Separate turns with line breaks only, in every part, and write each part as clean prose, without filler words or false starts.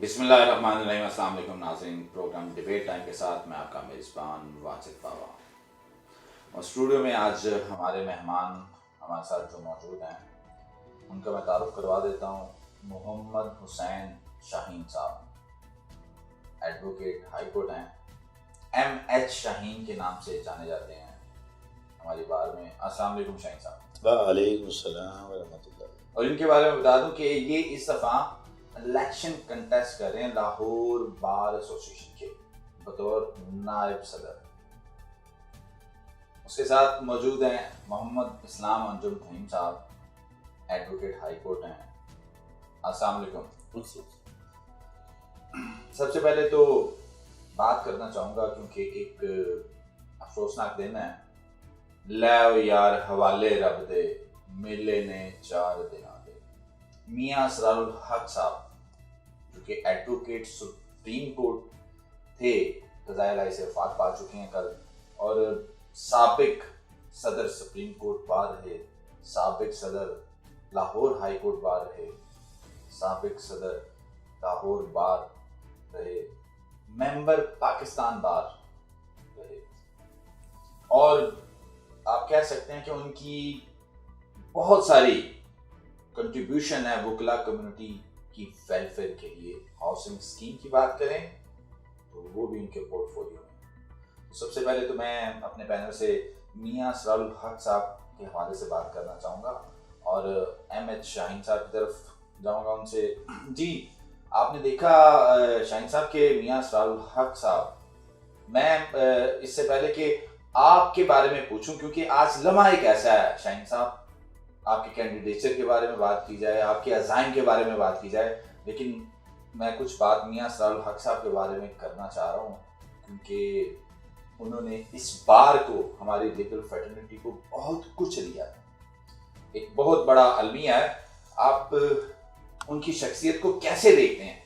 بسم اللہ الرحمن الرحیم۔ السلام علیکم ناظرین، پروگرام ڈیبیٹ ٹائم کے ساتھ میں آپ کا میزبان واجد بابا، اور اسٹوڈیو میں آج ہمارے مہمان ہمارے ساتھ جو موجود ہیں ان کا میں تعارف کروا دیتا ہوں۔ محمد حسین شاہین صاحب ایڈوکیٹ ہائی کورٹ ہیں، ایم ایچ شاہین کے نام سے جانے جاتے ہیں ہماری بار میں۔ السلام علیکم شاہین صاحب۔
وعلیکم السلام ورحمۃ اللہ۔
اور ان کے بارے میں بتا دوں کہ یہ اس دفعہ الیکشن کنٹیسٹ کر رہے ہیں لاہور بار ایسوسیشن کے بطور نائب صدر۔ اس کے ساتھ موجود ہیں محمد اسلام انجم فہیم صاحب، ایڈوکیٹ ہائی کورٹ ہیں۔ السلام علیکم۔ سب سے پہلے تو بات کرنا چاہوں گا کیونکہ ایک افسوسناک دن ہے۔ لے یار حوالے رب دے، میلے نے چار دن دے۔ میاں اسرار الحق صاحب جو کہ ایڈوکیٹ سپریم کورٹ تھے، قضائے الہی سے وفات پا چکے ہیں کل، اور سابق صدر سپریم کورٹ بار رہے، سابق صدر لاہور ہائی کورٹ بار رہے، سابق صدر لاہور بار رہے، ممبر پاکستان بار رہے، اور آپ کہہ سکتے ہیں کہ ان کی بہت ساری کنٹریبیوشن ہے وکلا کمیونٹی کی ویلفیئر کے لیے۔ ہاؤسنگ اسکیم کی بات کریں تو وہ بھی ان کے پورٹ فولیو میں۔ سب سے پہلے تو میں اپنے پینل سے میاں اسرار الحق صاحب کے حوالے سے بات کرنا چاہوں گا اور ایم ایچ شاہین صاحب کی طرف جاؤں گا ان سے۔ جی، آپ نے دیکھا شاہین صاحب کے میاں اسرار الحق صاحب، میں اس سے پہلے کہ آپ کے بارے میں پوچھوں، کیونکہ آج لمحہ ایک ایسا ہے شاہین صاحب، آپ کے کینڈیڈیچر کے بارے میں بات کی جائے، آپ کے عزائم کے بارے میں بات کی جائے، لیکن میں کچھ بات میاں اسرار الحق صاحب کے بارے میں کرنا چاہ رہا ہوں، کیونکہ انہوں نے اس بار کو، ہماری لیگل فیٹرنیٹی کو بہت کچھ دیا، ایک بہت بڑا المیہ ہے۔ آپ ان کی شخصیت کو کیسے دیکھتے ہیں؟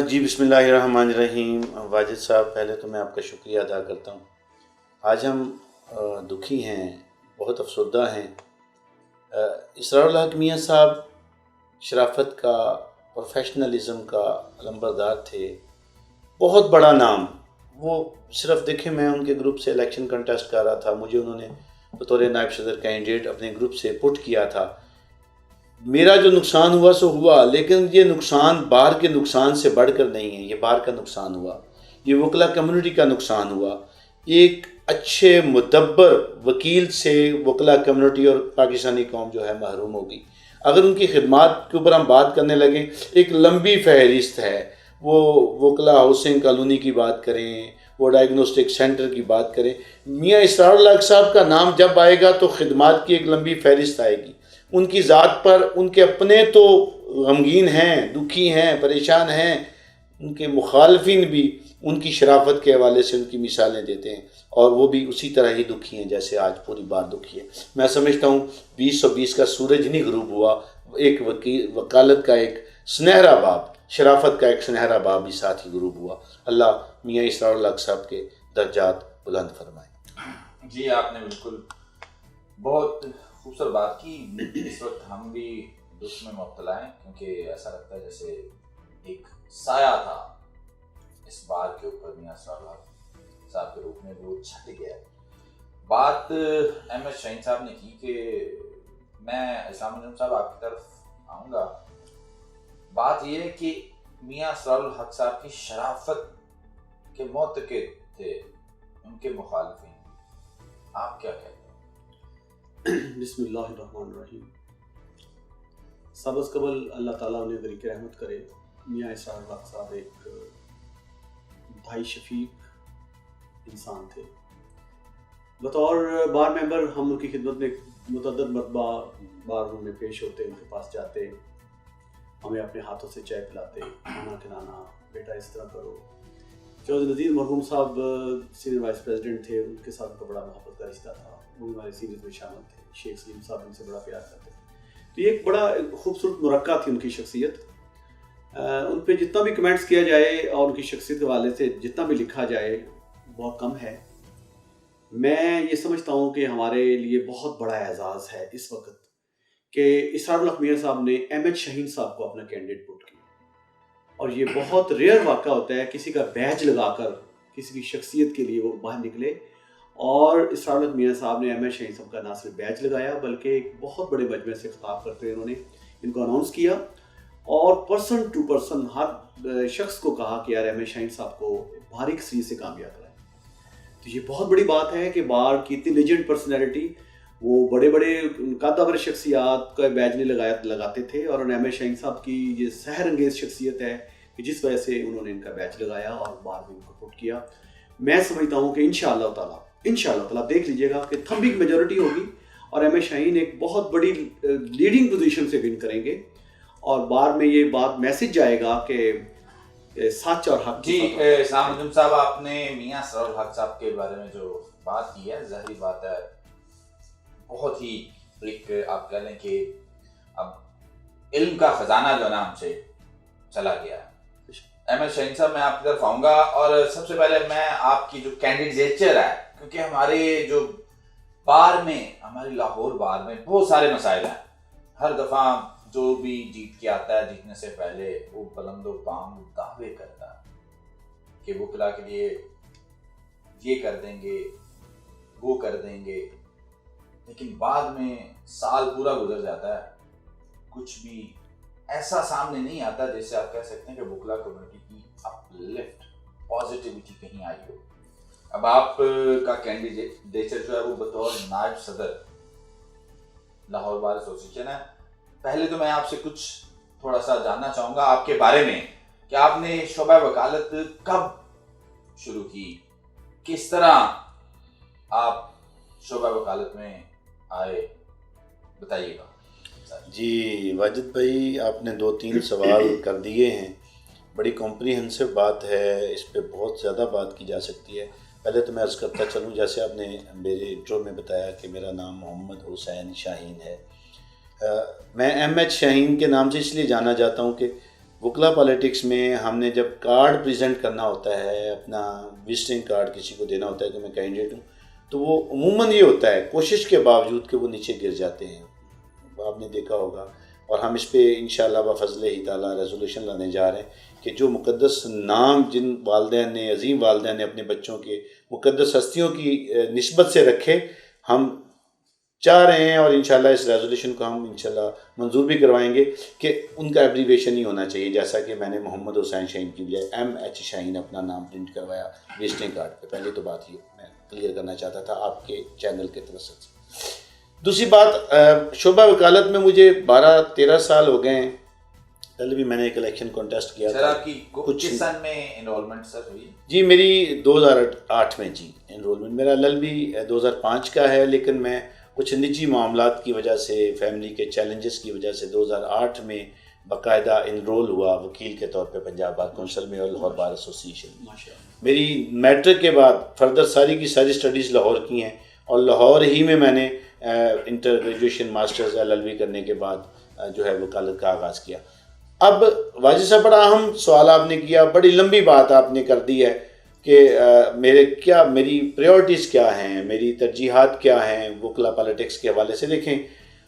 جی بسم اللہ الرحمن الرحیم۔ واجد صاحب، پہلے تو میں آپ کا شکریہ ادا کرتا ہوں۔ آج ہم دکھی ہیں، بہت افسردہ ہیں۔ اسرار الحق میاں صاحب شرافت کا، پروفیشنلزم کا علمبردار تھے، بہت بڑا نام۔ وہ صرف دیکھیں، میں ان کے گروپ سے الیکشن کنٹیسٹ کر رہا تھا، مجھے انہوں نے بطور نائب صدر کینڈیڈیٹ اپنے گروپ سے پٹ کیا تھا۔ میرا جو نقصان ہوا سو ہوا، لیکن یہ نقصان بار کے نقصان سے بڑھ کر نہیں ہے، یہ بار کا نقصان ہوا، یہ وکلا کمیونٹی کا نقصان ہوا۔ ایک اچھے مدبر وکیل سے وکلا کمیونٹی اور پاکستانی قوم جو ہے محروم ہوگی۔ اگر ان کی خدمات کے اوپر ہم بات کرنے لگیں، ایک لمبی فہرست ہے۔ وہ وکلا ہاؤسنگ کالونی کی بات کریں، وہ ڈائگنوسٹک سینٹر کی بات کریں، میاں اسرار الحق صاحب کا نام جب آئے گا تو خدمات کی ایک لمبی فہرست آئے گی۔ ان کی ذات پر ان کے اپنے تو غمگین ہیں، دکھی ہیں، پریشان ہیں، ان کے مخالفین بھی ان کی شرافت کے حوالے سے ان کی مثالیں دیتے ہیں، اور وہ بھی اسی طرح ہی دکھی ہیں جیسے آج پوری بار دکھی ہے۔ میں سمجھتا ہوں 2020 کا سورج نہیں غروب ہوا، ایک وکالت کا ایک سنہرا باب، شرافت کا ایک سنہرا باب بھی ساتھ ہی غروب ہوا۔ اللہ میاں اسرار الحق صاحب کے درجات بلند فرمائے۔
جی، آپ نے بالکل بہت خوبصورت بات کی۔ اس وقت ہم بھی دکھ میں مبتلا ہیں، کیونکہ ایسا لگتا ہے جیسے ایک سایہ تھا اس بار کے اوپر میاں اسرار الحق صاحب کے روپ میں، وہ چھٹ گیا ہے۔ بات ایم ایس شاہین صاحب نے کی کہ میں اسلام علیکم صاحب آپ کی طرف آؤں گا۔ بات یہ ہے کہ میاں اسرار الحق صاحب کی شرافت کے معتقد تھے ان کے مخالفین، آپ کیا کہتے ہیں؟
بسم اللہ الرحمن الرحیم۔ سبز قبل اللہ تعالیٰ انہیں غریق رحمت کرے۔ میاں اسرار الحق صاحب ایک بھائی شفیق انسان تھے۔ بطور بار ممبر ہم ان کی خدمت میں متعدد مرتبہ بار روم میں پیش ہوتے، ان کے پاس جاتے، ہمیں اپنے ہاتھوں سے چائے پلاتے، کھانا کھلانا، بیٹا اس طرح کرو۔ چودھری نذیر مرحوم صاحب سینئر وائس پریزیڈنٹ تھے، ان کے ساتھ ان کا بڑا محبت کا رشتہ تھا، وہ ہمارے سینئر میں شامل تھے۔ شیخ سلیم صاحب ان سے بڑا پیار کرتے، تو یہ ایک بڑا خوبصورت مرکہ تھی ان کی شخصیت۔ ان پہ جتنا بھی کمنٹس کیا جائے اور ان کی شخصیت کے حوالے سے جتنا بھی لکھا جائے بہت کم ہے۔ میں یہ سمجھتا ہوں کہ ہمارے لیے بہت بڑا اعزاز ہے اس وقت کہ اسرار الحق میاں صاحب نے احمد شاہین صاحب کو اپنا کینڈیڈیٹ پٹ کیا، اور یہ بہت ریئر واقعہ ہوتا ہے کسی کا بیج لگا کر کسی کی شخصیت کے لیے وہ باہر نکلے، اور اسرار الحق میاں صاحب نے احمد شاہین صاحب کا نہ صرف بیج لگایا بلکہ ایک بہت بڑے مجمع سے خطاب کرتے ہوئے انہوں نے ان کو اناؤنس کیا، اور پرسن ٹو پرسن ہر شخص کو کہا کہ یار احمد شاہین صاحب کو باریک سی سے کامیاب کرائے۔ تو یہ بہت بڑی بات ہے کہ بار کی اتنی لیجنڈ پرسنالٹی، وہ بڑے بڑے قادر شخصیات کا بیج نہیں لگاتے تھے، اور احمد شاہین صاحب کی یہ سحر انگیز شخصیت ہے کہ جس وجہ سے انہوں نے ان کا بیج لگایا اور بار بھی ان کو پٹ کیا۔ میں سمجھتا ہوں کہ انشاءاللہ تعالیٰ دیکھ لیجئے گا کہ تھمبنگ میجورٹی ہوگی اور احمد شاہین ایک بہت بڑی لیڈنگ پوزیشن سے ون کریں گے، اور بعد میں یہ بات میسج جائے گا کہ سچ اور حق۔
جی اسلام نجم صاحب، آپ نے میاں اسرار الحق صاحب کے بارے میں جو بات کی ہے، ظاہری بات ہے بہت ہی ایک آپ کہہ لیں کہ اب علم کا خزانہ جو نا ہم سے چلا گیا ہے۔ احمد شاہین صاحب، میں آپ کی طرف آؤں گا، اور سب سے پہلے میں آپ کی جو کینڈیڈیچر ہے، کیونکہ ہمارے جو بار میں، ہماری لاہور بار میں بہت سارے مسائل ہیں، ہر دفعہ جو بھی جیت کے آتا ہے، جیتنے سے پہلے وہ بلند و بام دعوے کرتا ہے کہ وکلا کے لیے یہ کر دیں گے، وہ کر دیں گے، لیکن بعد میں سال پورا گزر جاتا ہے، کچھ بھی ایسا سامنے نہیں آتا جس سے آپ کہہ سکتے ہیں کہ وکلا کمیونٹی کی اپ لفٹ پازیٹیوٹی کہیں آئی ہو۔ اب آپ کا کینڈیڈیچر جو ہے وہ بطور نائب صدر لاہور بار ایسوسیشن ہے۔ پہلے تو میں آپ سے کچھ تھوڑا سا جاننا چاہوں گا آپ کے بارے میں کہ آپ نے شعبہ وکالت کب شروع کی، کس طرح آپ شعبہ وکالت میں آئے، بتائیے گا۔
جی واجد بھائی، آپ نے 2-3 سوال کر دیے ہیں، بڑی کمپریہنسو بات ہے، اس پہ بہت زیادہ بات کی جا سکتی ہے۔ پہلے تو میں عرض کرتا چلوں، جیسے آپ نے میرے انٹرو میں بتایا کہ میرا نام محمد حسین شاہین ہے۔ میں احمد شاہین کے نام سے اس لیے جانا جاتا ہوں کہ وکلا پالیٹکس میں ہم نے جب کارڈ پریزنٹ کرنا ہوتا ہے، اپنا وزٹنگ کارڈ کسی کو دینا ہوتا ہے کہ میں کینڈیڈیٹ ہوں، تو وہ عموماً یہ ہوتا ہے کوشش کے باوجود کہ وہ نیچے گر جاتے ہیں، آپ نے دیکھا ہوگا، اور ہم اس پہ انشاءاللہ بفضل ہی تعالیٰ ریزولوشن لانے جا رہے ہیں کہ جو مقدس نام جن والدین نے، عظیم والدین نے اپنے بچوں کے مقدس ہستیوں کی نسبت سے رکھے، ہم چاہ رہے ہیں، اور انشاءاللہ اس ریزولوشن کو ہم انشاءاللہ منظور بھی کروائیں گے کہ ان کا ایبریویشن ہی ہونا چاہیے، جیسا کہ میں نے محمد حسین شاہین کی بجائے MH شاہین اپنا نام پرنٹ کروایا وزٹنگ کارڈ پہ۔ پہلے تو بات یہ میں کلیئر کرنا چاہتا تھا آپ کے چینل کے توسط سے۔ دوسری بات، شعبہ وکالت میں مجھے 12-13 سال ہو گئے ہیں۔ پہلے بھی میں نے ایک الیکشن کانٹیسٹ کیا تھا۔
سر آپ کی کس سن میں انرولمنٹ سر ہوئی؟
جی میری 2008 میں جی انرولمنٹ، میرا LLB 2005 کا ہے، لیکن میں کچھ نجی معاملات کی وجہ سے، فیملی کے چیلنجز کی وجہ سے 2008 میں باقاعدہ انرول ہوا وکیل کے طور پہ پنجاب بار کونسل میں اور لاہور بار ایسوسیشن میں۔ میری میٹرک کے بعد فردر ساری کی ساری سٹڈیز لاہور کی ہیں، اور لاہور ہی میں میں نے انٹر گریجویشن ماسٹرز LLB کرنے کے بعد جو ہے وکالت کا آغاز کیا۔ اب واجد صاحب، بڑا اہم سوال آپ نے کیا، بڑی لمبی بات آپ نے کر دی ہے کہ میری پریورٹیز کیا ہیں، میری ترجیحات کیا ہیں وکلا پالیٹکس کے حوالے سے۔ دیکھیں،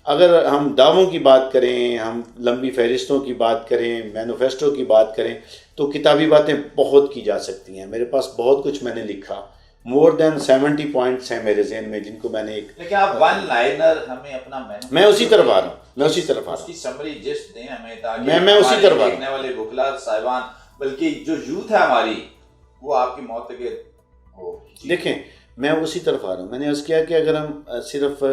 اگر ہم دعووں کی بات کریں، ہم لمبی فہرستوں کی بات کریں، مینوفیسٹو کی بات کریں، تو کتابی باتیں بہت کی جا سکتی ہیں۔ میرے پاس بہت کچھ میں نے لکھا، more than 70 پوائنٹس ہیں میرے ذہن میں، جن کو میں نے
لیکن آپ ون لائنر ہمیں اپنا
میں اسی طرف آ رہا ہوں،
اس کی سمری جسٹ دیں ہمیں، تاکہ
میں اسی طرف
دیکھنے والے وکلا صاحبان، بلکہ جو یوتھ ہے ہماری، وہ آپ کی معتقد ہو۔
دیکھیں، میں اسی طرف آ رہا ہوں۔ میں نے عرض کیا کہ اگر ہم صرف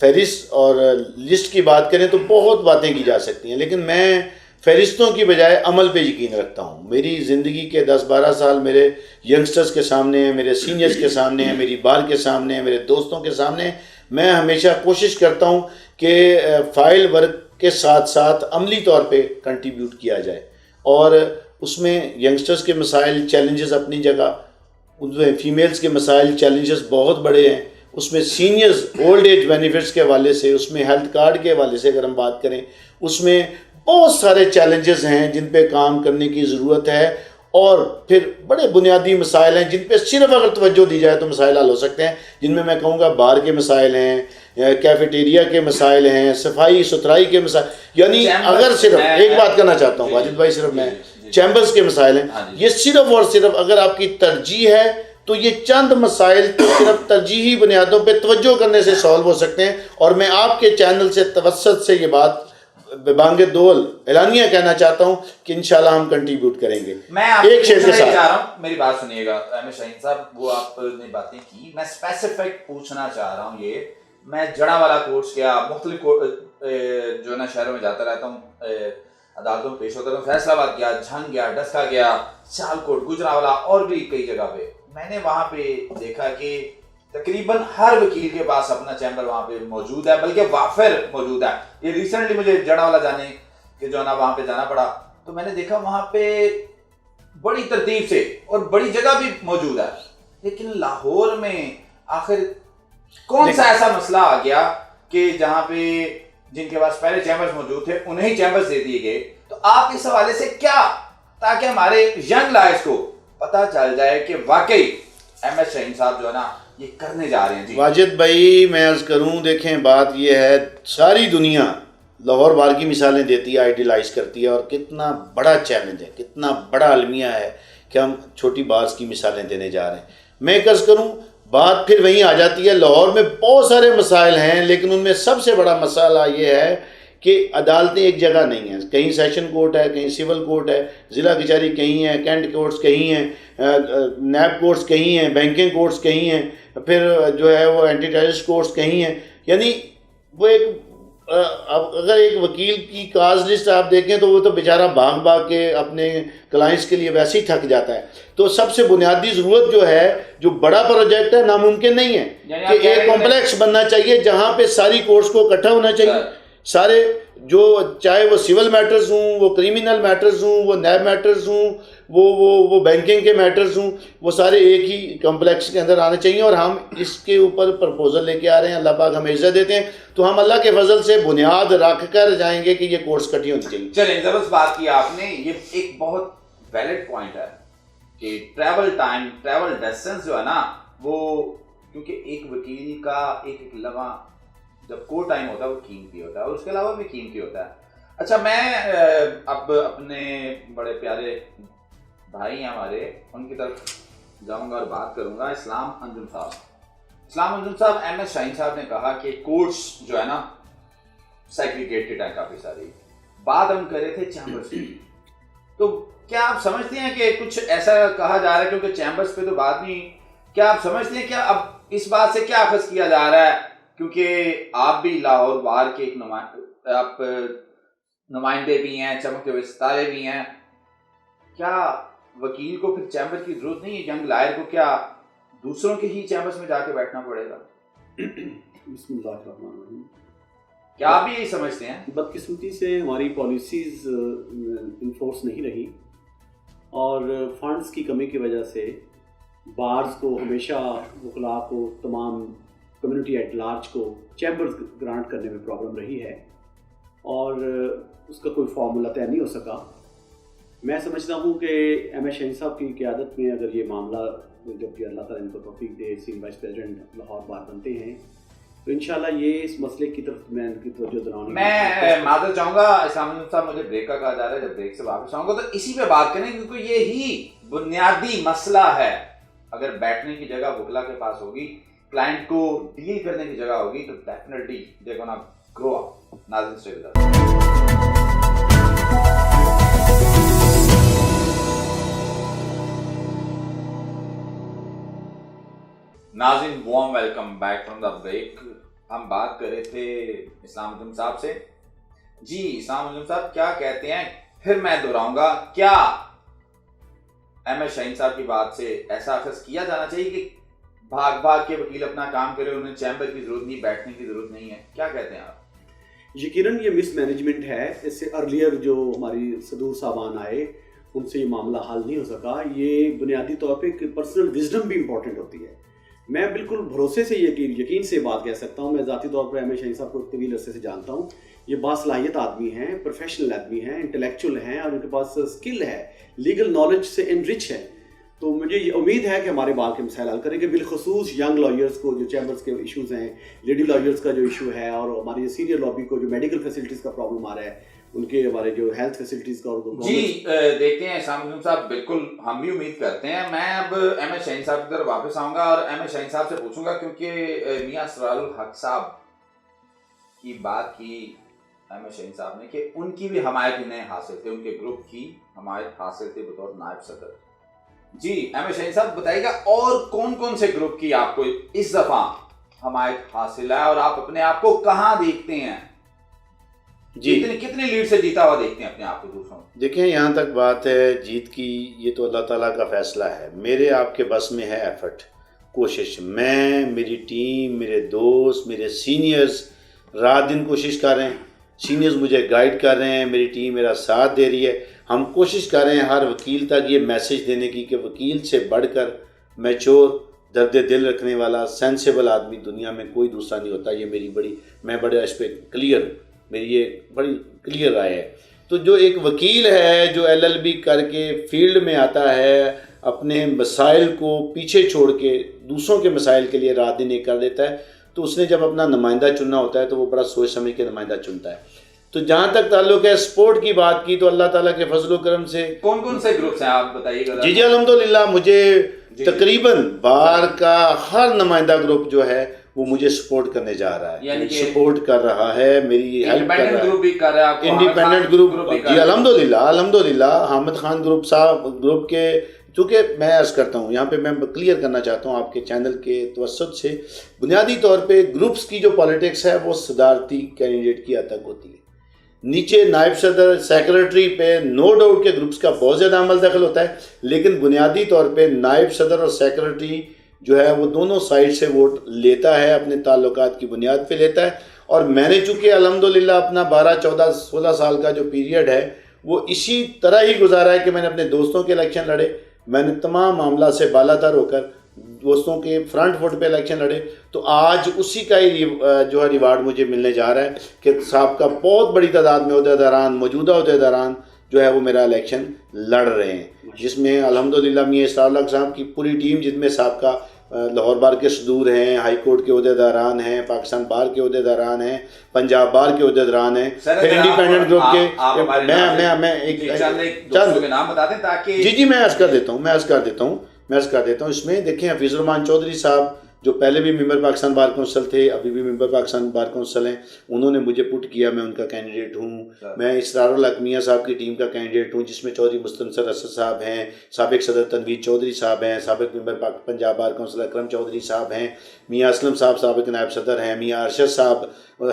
فہرست اور لسٹ کی بات کریں تو بہت باتیں کی جا سکتی ہیں، لیکن میں فہرستوں کی بجائے عمل پہ یقین رکھتا ہوں۔ میری زندگی کے 10-12 سال میرے ینگسٹرز کے سامنے ہیں، میرے سینئرز کے سامنے ہیں، میری بار کے سامنے ہیں، میرے دوستوں کے سامنے ہیں۔ میں ہمیشہ کوشش کرتا ہوں کہ فائل ورک کے ساتھ ساتھ عملی طور پہ کنٹریبیوٹ کیا جائے، اور اس میں ینگسٹرز کے مسائل، چیلنجز اپنی جگہ، ان میں فیمیلز کے مسائل، چیلنجز بہت بڑے ہیں، اس میں سینئرز اولڈ ایج بینیفٹس کے حوالے سے، اس میں ہیلتھ کارڈ کے حوالے سے اگر ہم بات کریں، اس میں بہت سارے چیلنجز ہیں جن پہ کام کرنے کی ضرورت ہے، اور پھر بڑے بنیادی مسائل ہیں جن پہ صرف اگر توجہ دی جائے تو مسائل حل ہو سکتے ہیں، جن میں کہوں گا بار کے مسائل ہیں، کیفیٹیریا کے مسائل ہیں، صفائی ستھرائی کے مسائل، یعنی اگر صرف ایک بات کرنا چاہتا ہوں واجد بھائی، صرف میں چیمبرز کے مسائل ہیں، یہ صرف اور صرف اگر آپ کی ترجیح ہے تو یہ چند مسائل تو صرف ترجیحی بنیادوں پہ توجہ کرنے سے سالو ہو سکتے ہیں، اور میں آپ کے چینل سے توسط سے یہ بات بانگ دول اعلانیہ کہنا چاہتا ہوں کہ انشاءاللہ ہم کنٹریبیوٹ کریں گے۔
میں ایک شیئر کے ساتھ چاہ رہا ہوں، میری بات سنیے گا احمد شاہین صاحب، وہ آپ نے باتیں کی، میں اسپیسیفک پوچھنا چاہ رہا ہوں، یہ میں جڑا والا کورس کیا، مختلف جو ہے نا شہروں میں جاتا رہتا ہوں، عدالتوں میں پیش ہوتا رہتا ہوں، فیصل آباد گیا، جھنگ گیا، ڈسکا گیا، سیالکوٹ، گجرانوالہ اور بھی کئی جگہ پہ میں نے وہاں پہ دیکھا کہ تقریباً ہر وکیل کے پاس اپنا چیمبر وہاں پہ موجود ہے، بلکہ وافر موجود ہے۔ یہ ریسنٹلی مجھے جڑا والا جانے کہ جو ہے نا وہاں پہ جانا پڑا، تو میں نے دیکھا وہاں پہ بڑی ترتیب سے اور بڑی جگہ بھی موجود ہے، لیکن لاہور میں آخر کون سا ایسا مسئلہ آ گیا کہ جہاں پہ جن کے پاس پہلے چیمبرز موجود تھے انہیں چیمبرز دے دیے گئے؟ تو آپ اس حوالے سے کیا، تاکہ ہمارے ینگ لائرز کو پتہ چل جائے کہ واقعی ایم ایس شاہین صاحب جو ہے نا یہ کرنے جا رہے ہیں۔ جی
واجد بھائی میں عرض کروں، دیکھیں بات یہ ہے، ساری دنیا لاہور بار کی مثالیں دیتی ہے، آئیڈیلائز کرتی ہے، اور کتنا بڑا چیلنج ہے، کتنا بڑا المیہ ہے کہ ہم چھوٹی بارز کی مثالیں دینے جا رہے ہیں۔ میں عرض کروں بات پھر وہیں آ جاتی ہے، لاہور میں بہت سارے مسائل ہیں، لیکن ان میں سب سے بڑا مسئلہ یہ ہے کہ عدالتیں ایک جگہ نہیں ہیں، کہیں سیشن کورٹ ہے، کہیں سول کورٹ ہے، ضلع کچہری کہیں ہیں، کینٹ کورٹس کہیں ہیں، نیب کورٹس کہیں ہیں، بینکنگ کورٹس کہیں ہیں، پھر جو ہے وہ اینٹی ٹیررسٹ کورٹس کہیں ہیں، یعنی وہ ایک اگر ایک وکیل کی کاز لسٹ آپ دیکھیں تو وہ تو بیچارہ بھاگ بھاگ کے اپنے کلائنٹس کے لیے ویسے ہی تھک جاتا ہے۔ تو سب سے بنیادی ضرورت جو ہے، جو بڑا پروجیکٹ ہے، ناممکن نہیں ہے کہ ایک کمپلیکس بننا چاہیے جہاں پہ ساری کورٹس کو اکٹھا ہونا چاہیے، سارے جو چاہے وہ سول میٹرز ہوں، وہ کریمنل میٹرز ہوں، وہ نیب میٹرز ہوں، وہ بینکنگ کے میٹرز ہوں، وہ سارے ایک ہی کمپلیکس کے اندر آنے چاہیے، اور ہم اس کے اوپر پرپوزل لے کے آ رہے ہیں۔ اللہ پاک ہمیں عزت دیتے ہیں تو ہم اللہ کے فضل سے بنیاد رکھ کر جائیں گے کہ یہ کورس کٹھی ہونی چاہیے۔
چلیں، زبردست بات کی آپ نے، یہ ایک بہت ویلڈ پوائنٹ ہے کہ ٹریول ٹائم، ٹریول ڈسٹینس جو ہے نا، وہ کیونکہ ایک وکیل کا ایک لمحہ جب کورٹ ٹائم ہوتا ہے وہ قیمتی ہوتا ہے، اور اس کے علاوہ بھی قیمتی ہوتا ہے۔ اچھا، میں اب اپنے بڑے پیارے بھائی ہیں ہمارے، ان کی طرف جاؤں گا اور بات کروں گا۔ اسلام انجم صاحب، ایم ایس شاہین صاحب نے کہا کہ کورٹس جو ہے نا سیگریگیٹڈ ہیں کافی ساری، بات ہم کر رہے تھے چیمبرز کی، تو کیا آپ سمجھتے ہیں کہ کچھ ایسا کہا جا رہا ہے، کیونکہ چیمبرز پہ تو بات نہیں، کیا آپ سمجھتے ہیں کیا اب اس بات سے کیا اخذ کیا جا رہا ہے، کیونکہ آپ بھی لاہور بار کے ایک نمائندے بھی ہیں، چمکتے ہوئے ستارے بھی ہیں، کیا وکیل کو پھر چیمبر کی ضرورت نہیں ہے؟ ینگ لائر کو کیا دوسروں کے ہی چیمبرز میں جا کے بیٹھنا پڑے گا؟
بسم اللہ الرحمن الرحیم۔
کیا آپ بھی یہی سمجھتے ہیں؟
بدقسمتی سے ہماری پالیسیز انفورس نہیں رہی، اور فنڈز کی کمی کی وجہ سے بارز کو ہمیشہ وکلاء کو، تمام کمیونٹی ایٹ لارج کو چیمبرز گرانٹ کرنے میں پرابلم رہی ہے، اور اس کا کوئی فارمولا طے نہیں ہو سکا۔ میں سمجھتا ہوں کہ ایم ایس شاہین صاحب کی قیادت میں اگر یہ معاملہ، جب کہ اللہ تعالیٰ ان کو توفیق دے، سینئر وائس پریزیڈنٹ لاہور بار بنتے ہیں، تو انشاءاللہ یہ اس مسئلے کی طرف میں ان کی توجہ دلاؤں۔
میں معذرت چاہوں گا اسلام صاحب، مجھے بریک کا کہا جا رہا ہے، جب بریک سے واپس آؤں گا تو اسی پہ بات کریں، کیونکہ یہی بنیادی مسئلہ ہے۔ اگر بیٹھنے کی جگہ وکلا کے پاس ہوگی، کلائنٹ کو ڈیل کرنے کی جگہ ہوگی، تو ڈیفینیٹلی دے گونا گرو اپ۔ ناظرین اسٹے ود اس۔ ناظرین warm welcome back from the break. ہم بات کر رہے تھے اسلام انجم صاحب سے۔ جی اسلام انجم صاحب کیا کہتے ہیں؟ پھر میں دہراؤں گا، کیا ایم ایس شاہین صاحب کی بات سے ایسا اخذ کیا جانا چاہیے کہ بھاگ بھاگ کے وکیل اپنا کام کرے، انہیں چیمبر کی ضرورت نہیں، بیٹھنے کی ضرورت نہیں ہے؟ کیا کہتے ہیں آپ؟
یقیناً یہ مس مینجمنٹ ہے۔ اس سے ارلیئر جو ہماری صدور صاحبان آئے ان سے یہ معاملہ حل نہیں ہو سکا۔ یہ بنیادی طور پہ پرسنل وزڈم بھی امپورٹنٹ ہوتی ہے۔ میں بالکل بھروسے سے یقین سے بات کہہ سکتا ہوں. میں ذاتی طور پر ایم اے شاہین صاحب کو طویل عرصے سے جانتا ہوں. یہ باصلاحیت آدمی ہیں, پروفیشنل آدمی ہیں, انٹلیکچوئل ہیں, اور ان کے پاس اسکل ہے, لیگل نالج سے انرچ ہے. تو مجھے یہ امید ہے کہ ہمارے بار کے مسائل حل کریں گے, بالخصوص ینگ لائرس کو جو چیمبرس کے ایشوز ہیں, لیڈی لائرس کا جو ایشو ہے, اور ہماری سینئر لابی کو جو میڈیکل فیسلٹیز کا پرابلم آ رہا ہے, ان کے ہمارے جو ہیلتھ فیسلٹیز کا.
جی دیکھتے ہیں سامعین صاحب, بالکل ہم بھی امید کرتے ہیں. میں اب ایم اے شاہین صاحب کی طرف واپس آؤں گا اور ایم اے شاہین صاحب سے پوچھوں گا, کیونکہ میاں اسرار الحق صاحب کی بات کی ایم اے شاہین صاحب نے کہ ان کی بھی حمایت انہیں حاصل تھی, ان کے گروپ کی حمایت حاصل تھی بطور نائب صدر. جی ایم اے شاہین صاحب بتائیے گا, اور کون کون سے گروپ کی آپ کو اس دفعہ حمایت حاصل ہے, اور آپ اپنے آپ کو کہاں دیکھتے ہیں,
جی
کتنی لیڈ سے جیتا ہوا دیکھتے ہیں اپنے آپ کو دوسروں؟
دیکھیں, یہاں تک بات ہے جیت کی, یہ تو اللہ تعالیٰ کا فیصلہ ہے. میرے آپ کے بس میں ہے ایفرٹ, کوشش. میں, میری ٹیم, میرے دوست, میرے سینئرز رات دن کوشش کر رہے ہیں. سینئرز مجھے گائیڈ کر رہے ہیں, میری ٹیم میرا ساتھ دے رہی ہے. ہم کوشش کر رہے ہیں ہر وکیل تک یہ میسیج دینے کی کہ وکیل سے بڑھ کر میچور, درد دل رکھنے والا, سینسیبل آدمی دنیا میں کوئی دوسرا نہیں ہوتا. یہ میری میں بڑے اس پہ کلیئر ہوں, میری یہ بڑی کلیئر رائے ہے. تو جو ایک وکیل ہے جو LLB کر کے فیلڈ میں آتا ہے, اپنے مسائل کو پیچھے چھوڑ کے دوسروں کے مسائل کے لیے رات دن ایک کر دیتا ہے, تو اس نے جب اپنا نمائندہ چننا ہوتا ہے تو وہ بڑا سوچ سمجھ کے نمائندہ چنتا ہے. تو جہاں تک تعلق ہے سپورٹ کی بات کی, تو اللہ تعالیٰ کے فضل و کرم سے
کون کون سے گروپس ہیں آپ بتائیے گا؟
جی الحمدللہ مجھے تقریباً بار کا ہر نمائندہ گروپ جو ہے وہ مجھے سپورٹ کرنے جا رہا ہے,
یعنی
سپورٹ کر رہا ہے, میری ہیلپ کر رہا ہے. انڈیپینڈنٹ گروپ جی الحمدللہ حامد خان گروپ صاحب گروپ کے, چونکہ میں عرض کرتا ہوں یہاں پہ, میں کلیئر کرنا چاہتا ہوں آپ کے چینل کے توسط سے, بنیادی طور پہ گروپس کی جو پالیٹکس ہے وہ صدارتی کینڈیڈیٹ کی حد تک ہوتی ہے. نیچے نائب صدر, سیکرٹری پہ نو ڈاؤٹ کے گروپس کا بہت زیادہ عمل دخل ہوتا ہے, لیکن بنیادی طور پہ نائب صدر اور سیکرٹری جو ہے وہ دونوں سائڈ سے ووٹ لیتا ہے, اپنے تعلقات کی بنیاد پہ لیتا ہے. اور میں نے چونکہ الحمدللہ اپنا 12, 14, 16 سال کا جو پیریڈ ہے وہ اسی طرح ہی گزارا ہے کہ میں نے اپنے دوستوں کے الیکشن لڑے, میں نے تمام معاملات سے بالا تر ہو کر دوستوں کے فرنٹ فٹ پہ الیکشن لڑے. تو آج اسی کا ہی جو ہے ریوارڈ مجھے ملنے جا رہا ہے کہ صاحب کا بہت بڑی تعداد میں عہدیداران, موجودہ عہدیداران جو ہے وہ میرا الیکشن لڑ رہے ہیں, جس میں الحمدللہ میاں اسرار الحق صاحب کی پوری ٹیم, جن میں صاحب کا لاہور بار کے صدور ہیں, ہائی کورٹ کے عہدیداران ہیں, پاکستان بار کے عہدیداران ہیں, پنجاب بار کے عہدیداران ہیں, پھر انڈیپینڈنٹ گروپ کے میں ایک چند
نام بتا دیں تاکہ
جی میں عرض کر دیتا ہوں. اس میں دیکھیں حفیظ الرحمان چودھری صاحب جو پہلے بھی ممبر پاکستان بار کونسل تھے, ابھی بھی ممبر پاکستان بار کونسل ہیں, انہوں نے مجھے پٹ کیا, میں ان کا کینڈیڈیٹ ہوں. میں اسرار الحق میاں صاحب کی ٹیم کا کینڈیڈیٹ ہوں, جس میں چودھری مستنصر اسد صاحب ہیں, سابق صدر تنویر چودھری صاحب ہیں, سابق ممبر پنجاب بار کونسل اکرم چودھری صاحب ہیں, میاں اسلم صاحب سابق نائب صدر ہیں, میاں ارشد صاحب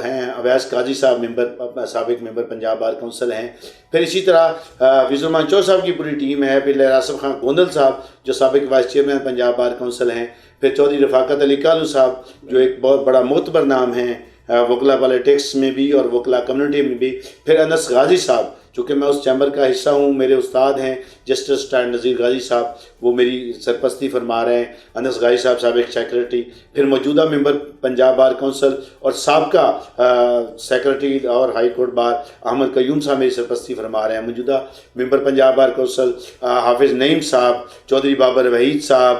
ہیں, اویس قاضی صاحب سابق ممبر پنجاب بار کونسل ہیں. پھر اسی طرح حفیظ الرحمان چودھری صاحب کی پوری ٹیم ہے. پھر لہراسف خان گوندل صاحب جو سابق vice chairman Punjab bar council ہیں. پھر چودھری رفاقت علی کالو صاحب جو ایک بہت بڑا معتبر نام ہیں وکلا پالیٹکس میں بھی اور وکلا کمیونٹی میں بھی. پھر انس غازی صاحب, چونکہ میں اس چیمبر کا حصہ ہوں, میرے استاد ہیں جسٹس اسٹار نذیر غازی صاحب, وہ میری سرپرستی فرما رہے ہیں. انس غازی صاحب سابق سیکرٹری, پھر موجودہ ممبر پنجاب بار کونسل اور سابقہ سیکرٹری اور ہائی کورٹ بار احمد قیوم صاحب میری سرپرستی فرما رہے ہیں. موجودہ ممبر پنجاب بار کونسل حافظ نعیم صاحب, چودھری بابر وحید صاحب,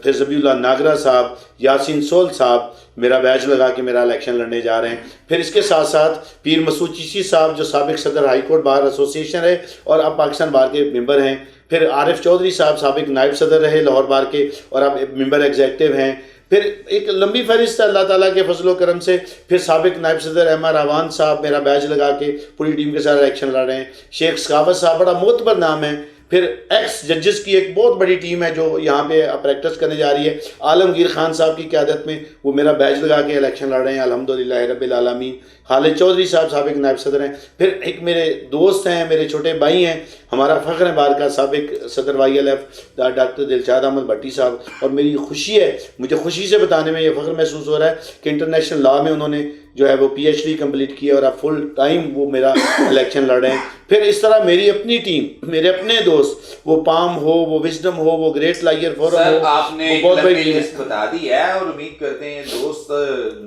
پھر ذبیح اللہ ناگرہ صاحب, یاسین سول صاحب میرا بیج لگا کے میرا الیکشن لڑنے جا رہے ہیں. پھر اس کے ساتھ ساتھ پیر مسعود چیشی صاحب جو سابق صدر ہائی کورٹ بار ایسوسیشن ہے اور اب پاکستان بار کے ممبر ہیں. پھر عارف چودھری صاحب سابق نائب صدر رہے لاہور بار کے اور اب ممبر ایگزیکٹو ہیں. پھر ایک لمبی فہرست ہے اللہ تعالیٰ کے فضل و کرم سے. پھر سابق نائب صدر احمد راوان صاحب میرا بیج لگا کے پوری ٹیم کے ساتھ الیکشن لڑ رہے ہیں. شیخ سخاوت صاحب بڑا معتبر نام ہے. پھر ایکس ججز کی ایک بہت بڑی ٹیم ہے جو یہاں پہ پریکٹس کرنے جا رہی ہے. عالمگیر خان صاحب کی قیادت میں وہ میرا بیج لگا کے الیکشن لڑ رہے ہیں الحمدللہ رب العالمین. خالد چودھری صاحب سابق نائب صدر ہیں. پھر ایک میرے دوست ہیں, میرے چھوٹے بھائی ہیں ہمارا فخر ہے بار کا سابق صدر Y L F doctor Dilshad Ahmad Bhatti sahib, اور میری خوشی ہے، مجھے خوشی سے بتانے میں یہ فخر محسوس ہو رہا ہے کہ انٹرنیشنل لا میں انہوں نے جو ہے وہ پی ایچ ڈی کمپلیٹ کی اور اب فل ٹائم وہ میرا الیکشن لڑ رہے ہیں۔ پھر اس طرح میری اپنی ٹیم، میرے اپنے دوست، وہ پام ہو، وہ وزڈم ہو، وہ گریٹ لائر فورم ہو،
آپ نے
وہ بہت بڑی
لسٹ بتا دی ہے اور امید کرتے ہیں دوست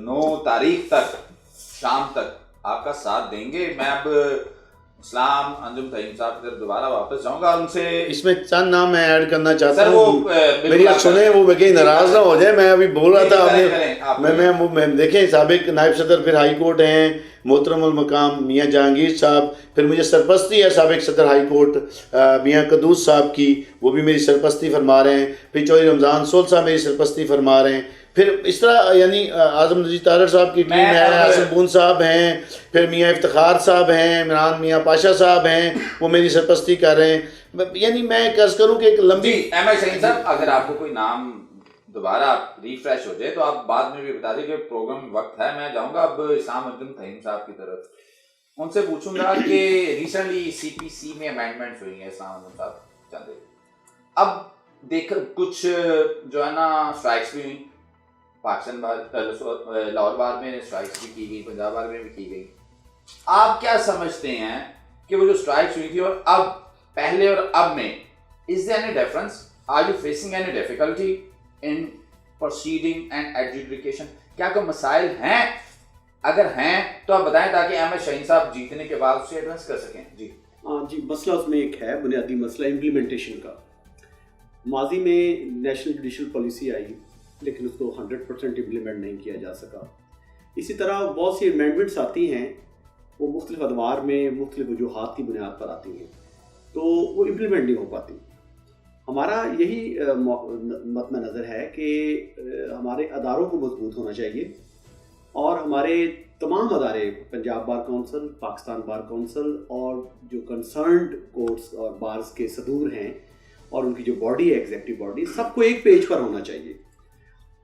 9 تاریخ تک شام تک آپ کا ساتھ دیں گے۔ میں اب اسلام انجم فہیم صاحب کی طرف دوبارہ واپس جاؤں گا اور ان سے
اس میں چند نام میں ایڈ کرنا چاہتا
سر
ہوں، میری سنیں، وہ کہیں ناراض نہ ہو جائے، میں ابھی بول رہا تھا میں دیکھیں سابق نائب صدر پھر ہائی کورٹ ہیں محترم المقام میاں جہانگیر صاحب، پھر مجھے سرپرستی ہے سابق صدر ہائی کورٹ میاں قدوس صاحب کی، وہ بھی میری سرپرستی فرما رہے ہیں، پھر چودھری رمضان سول صاحب میری سرپرستی فرما رہے ہیں، پھر اس طرح یعنی اعظم نذیر طاہر صاحب کی ٹیم ہے، حسن بون صاحب ہیں، پھر میاں افتخار صاحب ہیں، عمران میاں پاشا صاحب ہیں، وہ میری سرپرستی کر رہے ہیں۔ یعنی میں قرض کروں کہ ایک لمبی
احمد شہین صاحب اگر آپ کو کوئی نام دوبارہ ریفریش ہو جائے تو آپ بعد میں بھی بتا دیں کہ پروگرام وقت ہے۔ میں جاؤں گا اب اسلام انجم فہیم صاحب کی طرف، ان سے پوچھوں گا کہ ریسنٹلی سی پی سی میں امینڈمنٹس ہوئی ہیں اسلام انجم صاحب چاندے، اب دیکھ کچھ جو ہے نا اسٹرائکس بھی ہوئی، پاکستان بار لاہور بار میں اسٹرائکس بھی کی گئی، پنجاب بار میں بھی کی گئی، آپ کیا سمجھتے ہیں کہ وہ جو اسٹرائکس ہوئی تھی اور اب پہلے اور اب میں از there any difference? Are you facing any difficulty in proceeding and adjudication? کیا کوئی مسائل ہیں؟ اگر ہیں تو آپ بتائیں تاکہ احمد شہین صاحب جیتنے کے بعد اسے ایڈریس کر سکیں۔ جی
جی، مسئلہ اس میں ایک ہے بنیادی مسئلہ امپلیمنٹیشن کا۔ ماضی میں نیشنل جوڈیشل پالیسی آئی لیکن اس کو 100% امپلیمنٹ نہیں کیا جا سکا۔ اسی طرح بہت سی امینڈمنٹس آتی ہیں، وہ مختلف ادوار میں مختلف وجوہات کی بنیاد پر آتی ہیں تو وہ امپلیمنٹ نہیں ہو پاتی۔ ہمارا یہی مطمع نظر ہے کہ ہمارے اداروں کو مضبوط ہونا چاہیے اور ہمارے تمام ادارے، Punjab bar council, Pakistan bar council اور جو کنسرنڈ کورٹس اور بارز کے صدور ہیں اور ان کی جو باڈی ہے ایگزیکٹو باڈی، سب کو ایک پیج پر ہونا چاہیے۔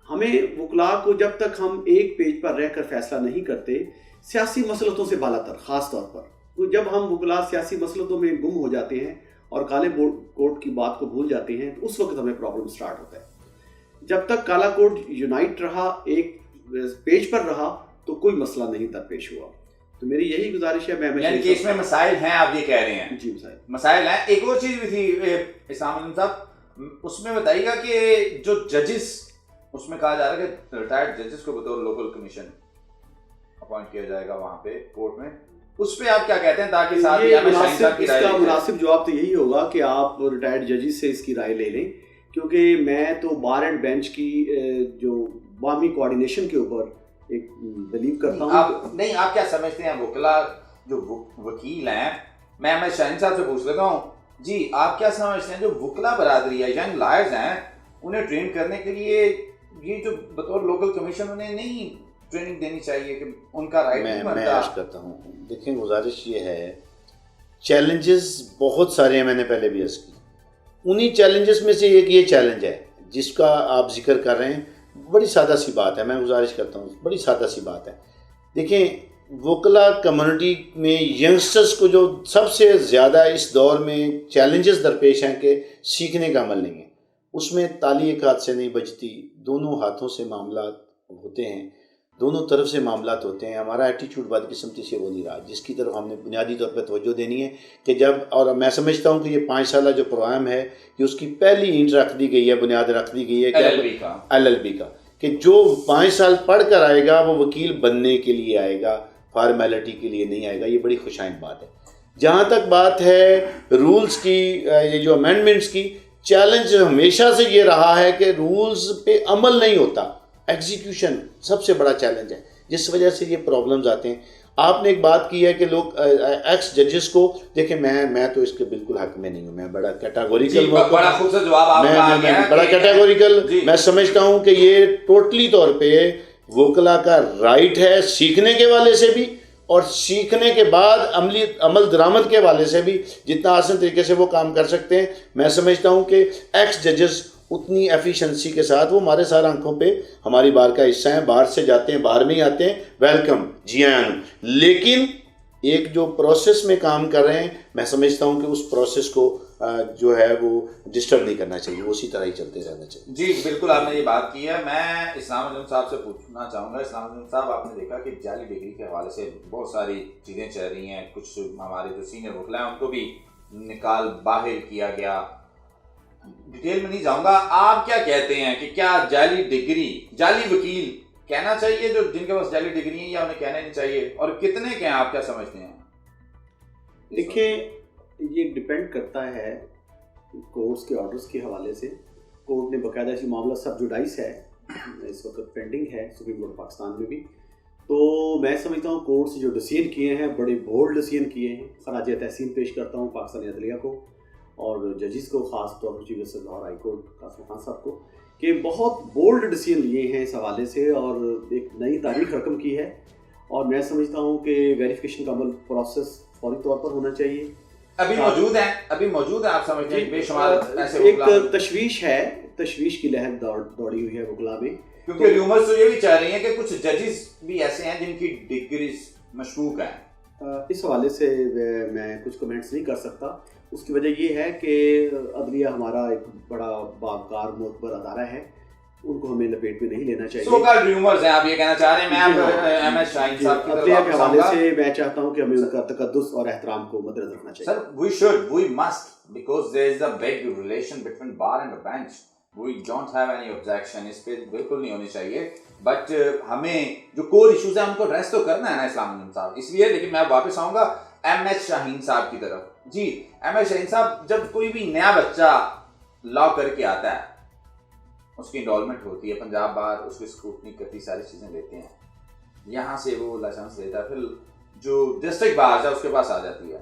ہمیں وکلاء کو جب تک ہم ایک پیج پر رہ کر فیصلہ نہیں کرتے، سیاسی مسلطوں سے بالا تر خاص طور پر، تو جب ہم وکلاء سیاسی مسلطوں میں گم ہو جاتے ہیں اور کالے کوٹ کی بات کو بھول جاتے ہیں تو اس وقت ہمیں پرابلم سٹارٹ ہوتا ہے۔ جب تک کالا کوٹ یونائٹ رہا، ایک پیج پر رہا، تو کوئی مسئلہ نہیں درپیش ہوا۔ تو میری یہی گزارش ہے۔
یعنی کہ اس میں مسائل ہیں، آپ یہ کہہ رہے ہیں؟
جی،
مسائل ہیں۔ ایک اور چیز بھی تھی اسلام علم صاحب، اس میں بتائیے گا کہ جو ججز، اس میں کہا جا رہا ہے کہ ریٹائرڈ ججز کو بطور لوکل کمیشن اپوائنٹ کیا جائے گا وہاں پہ کورٹ میں، اس پہ آپ کیا کہتے ہیں تاکہ ساتھ ہی احمد شاہین صاحب کی رائے؟
اس کا مناسب جواب تو یہی ہوگا کہ آپ ریٹائرڈ ججز سے اس کی رائے لے لیں، کیونکہ میں تو بار اینڈ بینچ کی جو باہمی کوآرڈینیشن کے اوپر ایک بلیو کرتا ہوں۔
نہیں، آپ کیا سمجھتے ہیں وکلاء جو وکیل ہیں، میں احمد شاہین صاحب سے پوچھ لیتا ہوں، جی آپ کیا سمجھتے ہیں جو وکلاء برادری ہے، ینگ لائرز ہیں، انہیں ٹرین کرنے کے لیے یہ جو بطور لوکل کمیشن انہیں نہیں ٹریننگ دینی چاہیے کہ ان کا رائٹ نہیں بنتا؟
میں عرض کرتا ہوں، دیکھیں گزارش یہ ہے، چیلنجز بہت سارے ہیں، میں نے پہلے بھی عرض کی، انہی چیلنجز میں سے ایک یہ چیلنج ہے جس کا آپ ذکر کر رہے ہیں۔ بڑی سادہ سی بات ہے، میں گزارش کرتا ہوں، بڑی سادہ سی بات ہے۔ دیکھیں وکلاء کمیونٹی میں ینگسٹرز کو جو سب سے زیادہ اس دور میں چیلنجز درپیش ہیں کہ سیکھنے کا عمل نہیں ہے، اس میں تالی ایک ہاتھ سے نہیں بجتی، دونوں ہاتھوں سے معاملات ہوتے ہیں، دونوں طرف سے معاملات ہوتے ہیں۔ ہمارا ایٹیچیوڈ بدقسمتی سے وہ نہیں رہا جس کی طرف ہم نے بنیادی طور پہ توجہ دینی ہے کہ جب، اور میں سمجھتا ہوں کہ یہ 5 سالہ جو پروگرام ہے کہ اس کی پہلی اینٹ رکھ دی گئی ہے، بنیاد رکھ دی گئی ہے LLB کا، کہ جو 5 سال پڑھ کر آئے گا وہ وکیل بننے کے لیے آئے گا، فارمیلٹی کے لیے نہیں آئے گا۔ یہ بڑی خوشائند بات ہے۔ جہاں تک بات ہے رولز کی، یہ جو امینڈمنٹس کی، چیلنج ہمیشہ سے یہ رہا ہے کہ رولز پہ عمل نہیں ہوتا، ایگزیکیوشن سب سے بڑا چیلنج ہے، جس وجہ سے یہ پرابلمز آتے ہیں۔ آپ نے ایک بات کی ہے کہ لوگ ایکس ججز کو، دیکھیں میں تو اس کے بالکل حق میں نہیں ہوں، میں بڑا کیٹاگوریکل،
بڑا خوبصورت جواب آپ کا
میں بڑا کیٹاگوریکل، میں سمجھتا ہوں کہ یہ ٹوٹلی طور پہ وکلاء کا رائٹ ہے سیکھنے کے والے سے بھی، اور سیکھنے کے بعد عمل درآمد کے حوالے سے بھی جتنا آسان طریقے سے وہ کام کر سکتے ہیں۔ میں سمجھتا ہوں کہ ایکس ججز اتنی ایفیشنسی کے ساتھ، وہ ہمارے سارے آنکھوں پہ ہماری بار کا حصہ ہیں، باہر سے جاتے ہیں باہر میں ہی آتے ہیں، ویلکم، جی آئیں۔ لیکن ایک جو پروسیس میں کام کر رہے ہیں، میں سمجھتا ہوں کہ اس پروسیس کو جو ہے وہ ڈسٹرب نہیں کرنا چاہیے، اسی طرح ہی چلتے رہنا چاہیے۔
جی بالکل، آپ نے یہ بات کی ہے۔ میں اسلام علم صاحب سے پوچھنا چاہوں گا، اسلام علم صاحب آپ نے دیکھا کہ جعلی ڈگری کے حوالے سے بہت ساری چیزیں چل رہی ہیں، کچھ ہمارے جو سینئر وکلاء ہیں ان کو بھی نکال باہر کیا گیا، ڈیٹیل میں نہیں جاؤں گا۔ آپ کیا کہتے ہیں کہ کیا جعلی ڈگری، جعلی وکیل کہنا چاہیے جو جن کے پاس جعلی ڈگری ہیں، یا انہیں کہنا نہیں چاہیے، اور کتنے کے ہیں، آپ کیا سمجھتے ہیں؟
دیکھیں، یہ ڈپینڈ کرتا ہے کورٹس کے آرڈرز کے حوالے سے۔ کورٹ نے باقاعدہ اسی معاملہ سب جوڈائس ہے، اس وقت پینڈنگ ہے سپریم کورٹ پاکستان میں بھی، تو میں سمجھتا ہوں کورٹس جو ڈسیزن کیے ہیں بڑے بولڈ ڈسیزن کیے ہیں۔ خراج تحسین پیش کرتا ہوں پاکستانی عدلیہ کو اور ججز کو، خاص طور پر chief justice Lahore high court Qasim Khan sahib کو، کہ بہت بولڈ ڈسیزن لیے ہیں اس حوالے سے اور ایک نئی تاریخ رقم کی ہے۔ اور میں سمجھتا ہوں کہ ویریفیکیشن کا عمل پروسیس فوری طور پر ہونا چاہیے۔
ابھی موجود ہے آپ سمجھتے ہیں بے شمار ایسے
ایک
وکلاء؟
تشویش کی لہر دوڑی ہوئی ہے وکلاء میں،
کیونکہ ریومرز تو یہ بھی چاہ رہی ہیں کہ کچھ ججز بھی ایسے ہیں جن کی ڈگریز مشکوک ہیں۔
اس حوالے سے میں کچھ کمنٹس نہیں کر سکتا۔ اس کی وجہ یہ ہے کہ عدلیہ ہمارا ایک بڑا باوقار معتبر ادارہ ہے، ان کو ہمیں لپیٹ میں نہیں لینا چاہیے۔
سو کال ریومرز ہیں، آپ یہ کہنا چاہ رہے ہیں۔ میں ایم ایس شاہین صاحب کی طرف
عدلیہ کے
واپس
حوالے
آؤں گا۔
سے میں چاہتا ہوں کہ ہمیں ان کا تقدس اور احترام کو مدنظر رکھنا چاہیے۔
Sir, we must, because there is a big relation between bar and a bench. We don't have any objection. اس پہ بالکل نہیں ہونی چاہیے، بٹ ہمیں جو کور ایشوز ہیں ان کو ایڈریس تو کرنا ہے نا اسلام علم صاحب، اس لیے۔ لیکن میں واپس آؤں گا ایم ایس شاہین صاحب کی طرف۔ جی ایم ایس شاہین صاحب، جب کوئی بھی نیا بچہ لا کر کے آتا ہے، اس کی انرولمنٹ ہوتی ہے، پنجاب بار اس کی اسکروٹنی کرتی، ساری چیزیں لیتے ہیں، یہاں سے وہ لائسنس لیتا ہے، پھر جو ڈسٹرکٹ بار ہے اس کے پاس آ جاتی ہے۔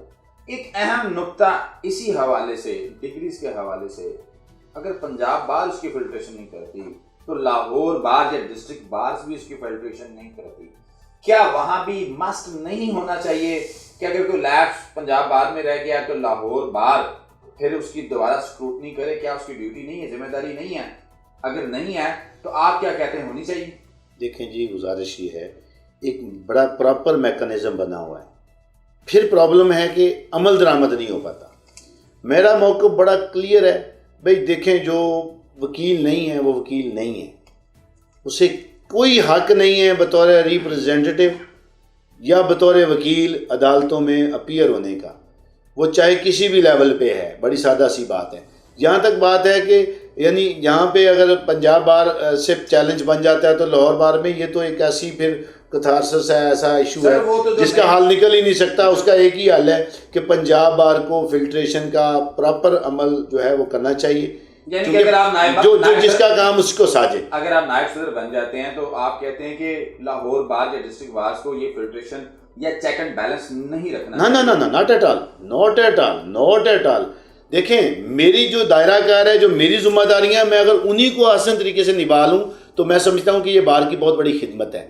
ایک اہم نقطہ اسی حوالے سے، ڈگریز کے حوالے سے، اگر پنجاب بار اس کی فلٹریشن نہیں کرتی تو لاہور بار یا ڈسٹرکٹ بارز بھی اس کی فلٹریشن نہیں کرتی۔ کیا وہاں بھی مسٹ نہیں ہونا چاہیے کہ اگر کوئی لیپس پنجاب بار میں رہ گیا تو لاہور بار پھر اس کی دوبارہ اسکروٹنی کرے؟ کیا اس کی ڈیوٹی نہیں ہے، ذمہ داری نہیں ہے؟ اگر نہیں ہے تو آپ کیا کہتے ہیں ہونی چاہیے؟
دیکھیں جی، گزارش یہ ہے، ایک بڑا پراپر میکانزم بنا ہوا ہے، پھر پرابلم ہے کہ عمل درآمد نہیں ہو پاتا۔ میرا موقف بڑا کلیئر ہے بھئی، دیکھیں جو وکیل نہیں ہے وہ وکیل نہیں ہے، اسے کوئی حق نہیں ہے بطور ریپرزینٹیٹیو یا بطور وکیل عدالتوں میں اپیئر ہونے کا، وہ چاہے کسی بھی لیول پہ ہے۔ بڑی سادہ سی بات ہے۔ جہاں تک بات ہے کہ یعنی یہاں پہ اگر پنجاب بار سے چیلنج بن جاتا ہے تو لاہور بار میں یہ تو ایک ایسی پھر کتھارسس ہے، ایسا ایشو ہے جس کا حل نکل ہی نہیں سکتا۔ اس کا ایک ہی حل ہے کہ پنجاب بار کو فلٹریشن کا پراپر عمل جو ہے وہ کرنا چاہیے،
یعنی کہ اگر آپ
جو جس کا کام اس کو ساجے۔
اگر آپ نائب صدر بن جاتے ہیں تو آپ کہتے ہیں کہ لاہور بار یا ڈسٹرکٹ بارز کو یہ فلٹریشن یا چیک اینڈ بیلنس نہیں رکھنا؟
نہ، ناٹ ایٹ آل۔ دیکھیں، میری جو دائرہ کار ہے، جو میری ذمہ داریاں، میں اگر انہی کو آسان طریقے سے نبھا لوں تو میں سمجھتا ہوں کہ یہ بار کی بہت بڑی خدمت ہے۔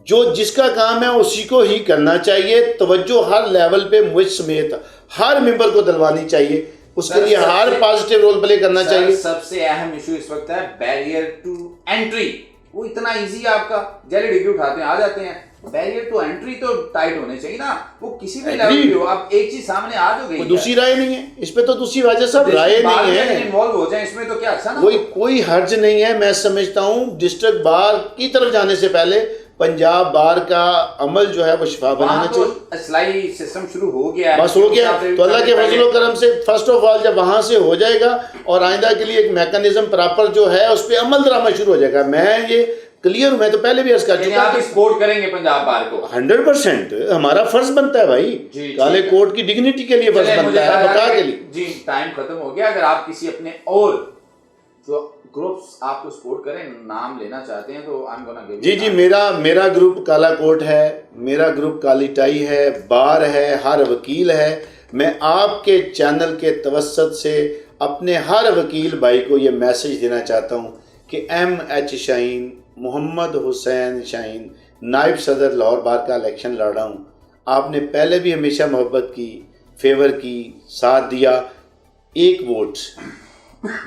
جو جس کا کام ہے اسی کو ہی کرنا چاہیے۔ توجہ ہر لیول پہ مجھ سمیت ہر ممبر کو دلوانی چاہیے، اس کے لیے ہر پازیٹیو رول پلے کرنا چاہیے۔
سب سے اہم ایشو اس وقت ہے بیریئر ٹو انٹری۔ وہ اتنا ایزی ہے، آپ کا جعلی ڈگری اٹھاتے ہیں آ جاتے ہیں، بیریئر ٹو انٹری تو ٹائٹ ہونے چاہیے نا، وہ کسی بھی لیول پہ ہو۔ اب ایک چیز سامنے آ جو گئی،
دوسری رائے نہیں ہے اس پہ، تو دوسری وجہ صاحب رائے نہیں ہے،
انوالو ہو جائیں اس میں تو کیا اچھا نا؟
کوئی حرج نہیں ہے۔ میں سمجھتا ہوں ڈسٹرکٹ بار کی طرف جانے سے پہلے پنجاب بار کا عمل جو ہے وہ شفا بنانا چاہیے۔
اصلاحی سسٹم شروع ہو گیا ہے،
بس ہو گیا تو اللہ کے فضل و کرم سے فرسٹ آف آل جب وہاں سے ہو جائے گا اور آئندہ کے لیے ایک میکانزم پراپر جو ہے اس پہ عمل درآمد شروع ہو جائے گا۔ میں یہ کلیئر ہوں، میں تو پہلے بھی عرض کر چکا
ہوں، سپورٹ کریں گے پنجاب بار کو
100%۔ ہمارا فرض بنتا ہے بھائی، کالے کوٹ کی ڈگنیٹی کے لیے فرض بنتا ہے، بقا کے لیے۔
جی ٹائم ختم ہو گیا۔ اگر آپ کسی اپنے اور جو گروپس آپ کو سپورٹ کریں، نام لینا چاہتے ہیں تو
جی میرا گروپ کالا کوٹ ہے، میرا گروپ کالی ٹائی ہے، بار ہے، ہر وکیل ہے۔ میں آپ کے چینل کے توسط سے اپنے ہر وکیل بھائی کو یہ میسج دینا چاہتا ہوں کہ ایم ایچ شاہین، محمد حسین شاہین، نائب صدر لاہور بار کا الیکشن لڑ رہا ہوں۔ آپ نے پہلے بھی ہمیشہ محبت کی، فیور کی، ساتھ دیا۔ ایک ووٹ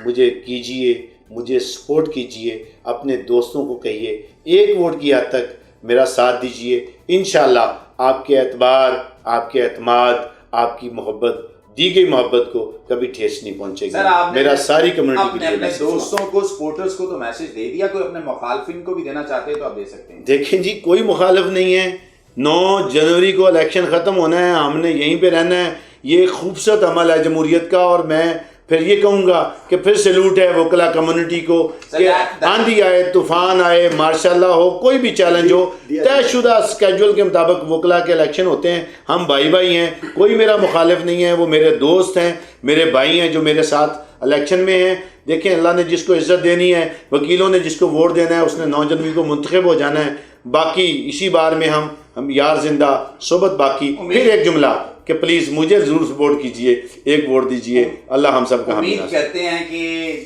مجھے کیجئے، مجھے سپورٹ کیجئے، اپنے دوستوں کو کہیے ایک ووٹ کی حد تک میرا ساتھ دیجئے۔ انشاءاللہ آپ کے اعتبار، آپ کے اعتماد، آپ کی محبت، دی گئی محبت کو کبھی ٹھیس نہیں پہنچے
سر
گی.
آپ نے
میرا ساری کمیونٹی
اپنے اپنے دوستوں کو، سپورٹرز کو تو میسج دے دیا، کوئی اپنے مخالفین کو بھی دینا چاہتے ہیں تو آپ دے سکتے ہیں.
دیکھیں جی، کوئی مخالف نہیں ہے. 9 جنوری کو الیکشن ختم ہونا ہے، ہم نے یہیں پہ رہنا ہے. یہ ایک خوبصورت عمل ہے جمہوریت کا، اور میں پھر یہ کہوں گا کہ پھر سیلوٹ ہے وکلا کمیونٹی کو کہ آندھی آئے، طوفان آئے، ماشاء اللہ ہو، کوئی بھی چیلنج ہو، طے شدہ اسکیجول کے مطابق وکلا کے الیکشن ہوتے ہیں. ہم بھائی بھائی ہیں، کوئی میرا مخالف نہیں ہے، وہ میرے دوست ہیں، میرے بھائی ہیں جو میرے ساتھ الیکشن میں ہیں. دیکھیں اللہ نے جس کو عزت دینی ہے، وکیلوں نے جس کو ووٹ دینا ہے، اس نے 9 جنوری کو منتخب ہو جانا ہے. باقی اسی بار میں ہم یار زندہ صحبت باقی. پھر ایک جملہ کہ پلیز مجھے ضرور سپورٹ کیجئے، ایک ووٹ دیجئے. اللہ ہم سب کا حامی
امید کرتے ہیں کہ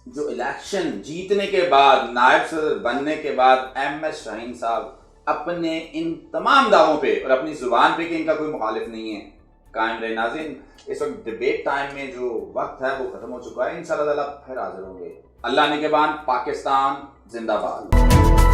جو الیکشن جیتنے کے بعد، نائب صدر بننے کے بعد ایم ایس شاہین صاحب اپنے ان تمام دعووں پہ اور اپنی زبان پہ کہ ان کا کوئی مخالف نہیں ہے قائم رہے. ناظرین، اس وقت ڈیبیٹ ٹائم میں جو وقت ہے وہ ختم ہو چکا ہے. انشاءاللہ تعالیٰ پھر حاضر ہوں گے. اللہ نگہبان. پاکستان زندہ باد.